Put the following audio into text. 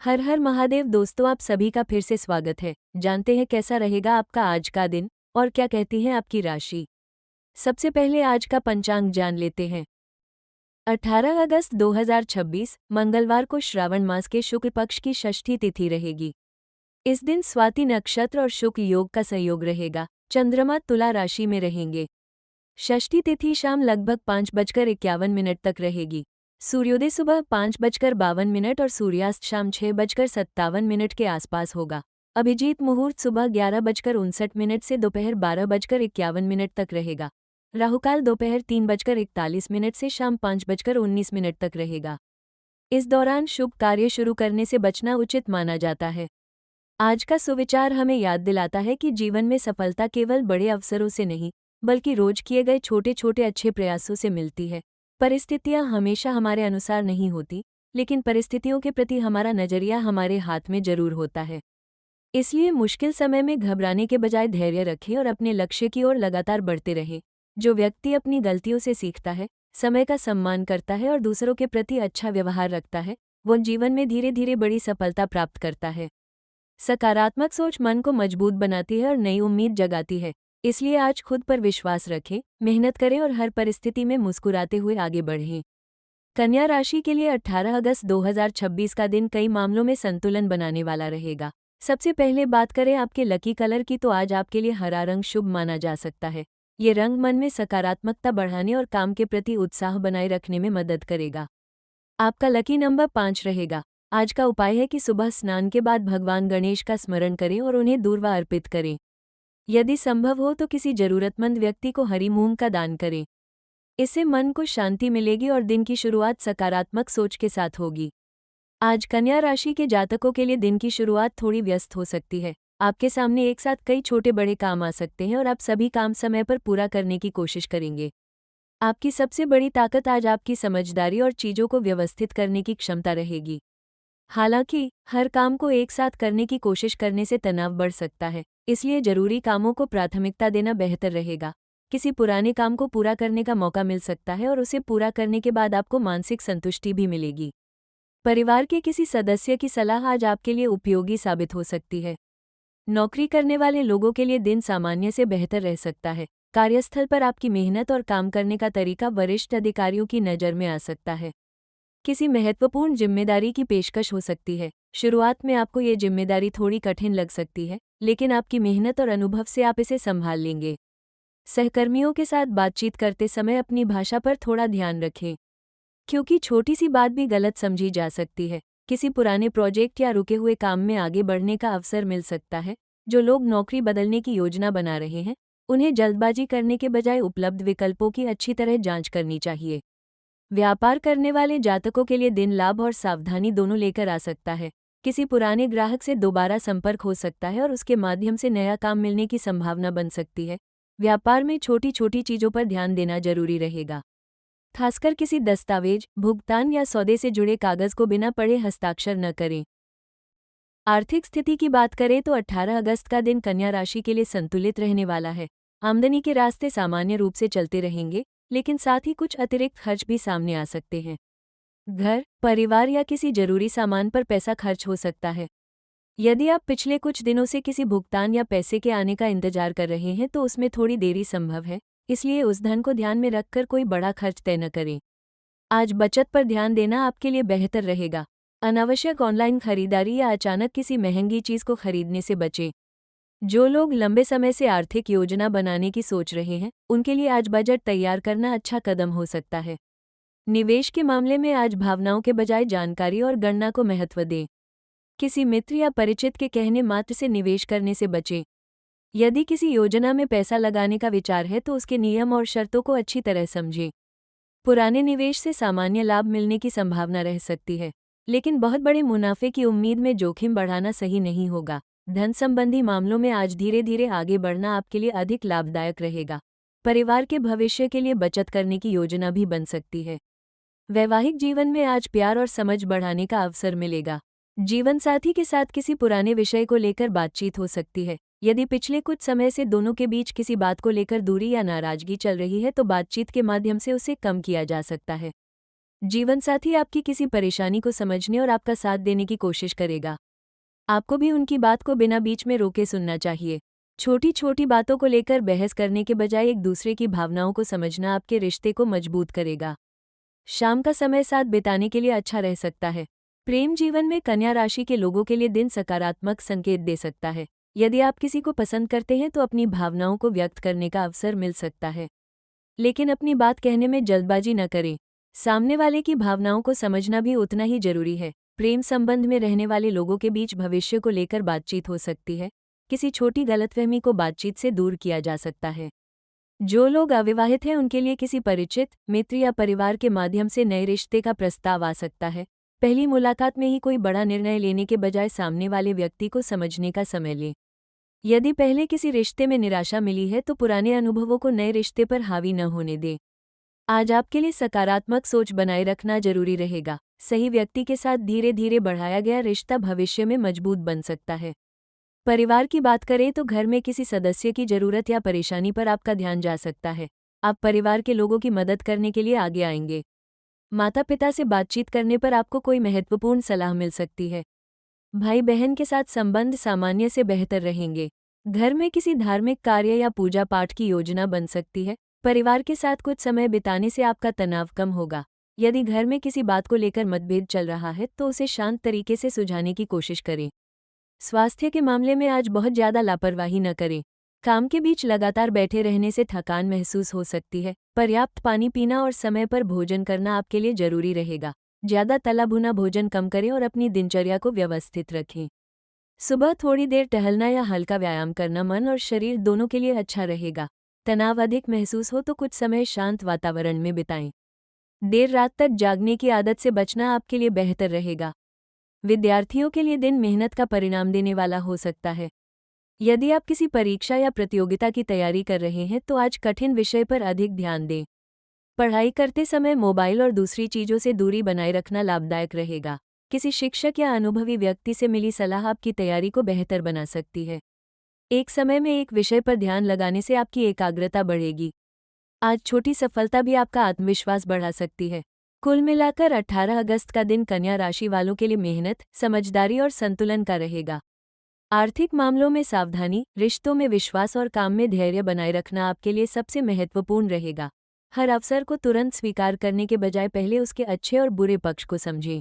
हर हर महादेव दोस्तों, आप सभी का फिर से स्वागत है। जानते हैं कैसा रहेगा आपका आज का दिन और क्या कहती है आपकी राशि। सबसे पहले आज का पंचांग जान लेते हैं। 18 अगस्त 2026 मंगलवार को श्रावण मास के शुक्ल पक्ष की षष्ठी तिथि रहेगी। इस दिन स्वाति नक्षत्र और शुक्ल योग का संयोग रहेगा। चंद्रमा तुला राशि में रहेंगे। षष्ठी तिथि शाम लगभग 5:51 तक रहेगी। सूर्योदय सुबह 5:52 और सूर्यास्त शाम 6:57 के आसपास होगा। अभिजीत मुहूर्त सुबह 11:59 से दोपहर 12:51 तक रहेगा। राहुकाल दोपहर 3:41 से शाम 5:19 तक रहेगा। इस दौरान शुभ कार्य शुरू करने से बचना उचित माना जाता है। आज का सुविचार हमें याद दिलाता है कि जीवन में सफलता केवल बड़े अवसरों से नहीं, बल्कि रोज किए गए छोटे छोटे अच्छे प्रयासों से मिलती है। परिस्थितियां हमेशा हमारे अनुसार नहीं होती, लेकिन परिस्थितियों के प्रति हमारा नजरिया हमारे हाथ में जरूर होता है। इसलिए मुश्किल समय में घबराने के बजाय धैर्य रखें और अपने लक्ष्य की ओर लगातार बढ़ते रहें। जो व्यक्ति अपनी गलतियों से सीखता है, समय का सम्मान करता है और दूसरों के प्रति अच्छा व्यवहार रखता है, वो जीवन में धीरे धीरे बड़ी सफलता प्राप्त करता है। सकारात्मक सोच मन को मजबूत बनाती है और नई उम्मीद जगाती है। इसलिए आज खुद पर विश्वास रखें, मेहनत करें और हर परिस्थिति में मुस्कुराते हुए आगे बढ़ें। कन्या राशि के लिए 18 अगस्त 2026 का दिन कई मामलों में संतुलन बनाने वाला रहेगा। सबसे पहले बात करें आपके लकी कलर की, तो आज आपके लिए हरा रंग शुभ माना जा सकता है। ये रंग मन में सकारात्मकता बढ़ाने और काम के प्रति उत्साह बनाए रखने में मदद करेगा। आपका लकी नंबर 5 रहेगा। आज का उपाय है कि सुबह स्नान के बाद भगवान गणेश का स्मरण करें और उन्हें दूर्वा अर्पित करें। यदि संभव हो तो किसी जरूरतमंद व्यक्ति को हरी मूंग का दान करें। इससे मन को शांति मिलेगी और दिन की शुरुआत सकारात्मक सोच के साथ होगी। आज कन्या राशि के जातकों के लिए दिन की शुरुआत थोड़ी व्यस्त हो सकती है। आपके सामने एक साथ कई छोटे बड़े काम आ सकते हैं और आप सभी काम समय पर पूरा करने की कोशिश करेंगे। आपकी सबसे बड़ी ताकत आज आपकी समझदारी और चीजों को व्यवस्थित करने की क्षमता रहेगी। हालांकि हर काम को एक साथ करने की कोशिश करने से तनाव बढ़ सकता है, इसलिए जरूरी कामों को प्राथमिकता देना बेहतर रहेगा। किसी पुराने काम को पूरा करने का मौका मिल सकता है और उसे पूरा करने के बाद आपको मानसिक संतुष्टि भी मिलेगी। परिवार के किसी सदस्य की सलाह आज आपके लिए उपयोगी साबित हो सकती है। नौकरी करने वाले लोगों के लिए दिन सामान्य से बेहतर रह सकता है। कार्यस्थल पर आपकी मेहनत और काम करने का तरीका वरिष्ठ अधिकारियों की नज़र में आ सकता है। किसी महत्वपूर्ण जिम्मेदारी की पेशकश हो सकती है। शुरुआत में आपको ये जिम्मेदारी थोड़ी कठिन लग सकती है, लेकिन आपकी मेहनत और अनुभव से आप इसे संभाल लेंगे। सहकर्मियों के साथ बातचीत करते समय अपनी भाषा पर थोड़ा ध्यान रखें, क्योंकि छोटी सी बात भी गलत समझी जा सकती है। किसी पुराने प्रोजेक्ट या रुके हुए काम में आगे बढ़ने का अवसर मिल सकता है। जो लोग नौकरी बदलने की योजना बना रहे हैं, उन्हें जल्दबाजी करने के बजाय उपलब्ध विकल्पों की अच्छी तरह जांच करनी चाहिए। व्यापार करने वाले जातकों के लिए दिन लाभ और सावधानी दोनों लेकर आ सकता है। किसी पुराने ग्राहक से दोबारा संपर्क हो सकता है और उसके माध्यम से नया काम मिलने की संभावना बन सकती है। व्यापार में छोटी छोटी चीजों पर ध्यान देना जरूरी रहेगा। खासकर किसी दस्तावेज, भुगतान या सौदे से जुड़े कागज को बिना पढ़े हस्ताक्षर न करें। आर्थिक स्थिति की बात करें तो 18 अगस्त का दिन कन्या राशि के लिए संतुलित रहने वाला है। आमदनी के रास्ते सामान्य रूप से चलते रहेंगे, लेकिन साथ ही कुछ अतिरिक्त खर्च भी सामने आ सकते हैं। घर, परिवार या किसी जरूरी सामान पर पैसा खर्च हो सकता है। यदि आप पिछले कुछ दिनों से किसी भुगतान या पैसे के आने का इंतजार कर रहे हैं तो उसमें थोड़ी देरी संभव है, इसलिए उस धन को ध्यान में रखकर कोई बड़ा खर्च तय न करें। आज बचत पर ध्यान देना आपके लिए बेहतर रहेगा। अनावश्यक ऑनलाइन खरीदारी या अचानक किसी महंगी चीज को खरीदने से बचें। जो लोग लंबे समय से आर्थिक योजना बनाने की सोच रहे हैं, उनके लिए आज बजट तैयार करना अच्छा कदम हो सकता है। निवेश के मामले में आज भावनाओं के बजाय जानकारी और गणना को महत्व दें। किसी मित्र या परिचित के कहने मात्र से निवेश करने से बचें। यदि किसी योजना में पैसा लगाने का विचार है तो उसके नियम और शर्तों को अच्छी तरह समझें। पुराने निवेश से सामान्य लाभ मिलने की संभावना रह सकती है, लेकिन बहुत बड़े मुनाफे की उम्मीद में जोखिम बढ़ाना सही नहीं होगा। धन संबंधी मामलों में आज धीरे धीरे आगे बढ़ना आपके लिए अधिक लाभदायक रहेगा। परिवार के भविष्य के लिए बचत करने की योजना भी बन सकती है। वैवाहिक जीवन में आज प्यार और समझ बढ़ाने का अवसर मिलेगा। जीवन साथी के साथ किसी पुराने विषय को लेकर बातचीत हो सकती है। यदि पिछले कुछ समय से दोनों के बीच किसी बात को लेकर दूरी या नाराजगी चल रही है तो बातचीत के माध्यम से उसे कम किया जा सकता है। जीवनसाथी आपकी किसी परेशानी को समझने और आपका साथ देने की कोशिश करेगा। आपको भी उनकी बात को बिना बीच में रोके सुनना चाहिए। छोटी छोटी बातों को लेकर बहस करने के बजाय एक दूसरे की भावनाओं को समझना आपके रिश्ते को मजबूत करेगा। शाम का समय साथ बिताने के लिए अच्छा रह सकता है। प्रेम जीवन में कन्या राशि के लोगों के लिए दिन सकारात्मक संकेत दे सकता है। यदि आप किसी को पसंद करते हैं तो अपनी भावनाओं को व्यक्त करने का अवसर मिल सकता है, लेकिन अपनी बात कहने में जल्दबाजी न करें। सामने वाले की भावनाओं को समझना भी उतना ही जरूरी है। प्रेम संबंध में रहने वाले लोगों के बीच भविष्य को लेकर बातचीत हो सकती है। किसी छोटी गलतफहमी को बातचीत से दूर किया जा सकता है। जो लोग अविवाहित हैं उनके लिए किसी परिचित, मित्र या परिवार के माध्यम से नए रिश्ते का प्रस्ताव आ सकता है। पहली मुलाकात में ही कोई बड़ा निर्णय लेने के बजाय सामने वाले व्यक्ति को समझने का समय लें। यदि पहले किसी रिश्ते में निराशा मिली है तो पुराने अनुभवों को नए रिश्ते पर हावी न होने दें। आज आपके लिए सकारात्मक सोच बनाए रखना जरूरी रहेगा। सही व्यक्ति के साथ धीरे धीरे बढ़ाया गया रिश्ता भविष्य में मजबूत बन सकता है। परिवार की बात करें तो घर में किसी सदस्य की जरूरत या परेशानी पर आपका ध्यान जा सकता है। आप परिवार के लोगों की मदद करने के लिए आगे आएंगे। माता पिता से बातचीत करने पर आपको कोई महत्वपूर्ण सलाह मिल सकती है। भाई बहन के साथ संबंध सामान्य से बेहतर रहेंगे। घर में किसी धार्मिक कार्य या पूजा पाठ की योजना बन सकती है। परिवार के साथ कुछ समय बिताने से आपका तनाव कम होगा। यदि घर में किसी बात को लेकर मतभेद चल रहा है तो उसे शांत तरीके से सुलझाने की कोशिश करें। स्वास्थ्य के मामले में आज बहुत ज्यादा लापरवाही न करें। काम के बीच लगातार बैठे रहने से थकान महसूस हो सकती है। पर्याप्त पानी पीना और समय पर भोजन करना आपके लिए जरूरी रहेगा। ज्यादा तला भुना भोजन कम करें और अपनी दिनचर्या को व्यवस्थित रखें। सुबह थोड़ी देर टहलना या हल्का व्यायाम करना मन और शरीर दोनों के लिए अच्छा रहेगा। तनाव अधिक महसूस हो तो कुछ समय शांत वातावरण में बिताएं। देर रात तक जागने की आदत से बचना आपके लिए बेहतर रहेगा। विद्यार्थियों के लिए दिन मेहनत का परिणाम देने वाला हो सकता है। यदि आप किसी परीक्षा या प्रतियोगिता की तैयारी कर रहे हैं तो आज कठिन विषय पर अधिक ध्यान दें। पढ़ाई करते समय मोबाइल और दूसरी चीजों से दूरी बनाए रखना लाभदायक रहेगा। किसी शिक्षक या अनुभवी व्यक्ति से मिली सलाह आपकी तैयारी को बेहतर बना सकती है। एक समय में एक विषय पर ध्यान लगाने से आपकी एकाग्रता बढ़ेगी। आज छोटी सफलता भी आपका आत्मविश्वास बढ़ा सकती है। कुल मिलाकर 18 अगस्त का दिन कन्या राशि वालों के लिए मेहनत, समझदारी और संतुलन का रहेगा। आर्थिक मामलों में सावधानी, रिश्तों में विश्वास और काम में धैर्य बनाए रखना आपके लिए सबसे महत्वपूर्ण रहेगा। हर अवसर को तुरंत स्वीकार करने के बजाय पहले उसके अच्छे और बुरे पक्ष को समझें।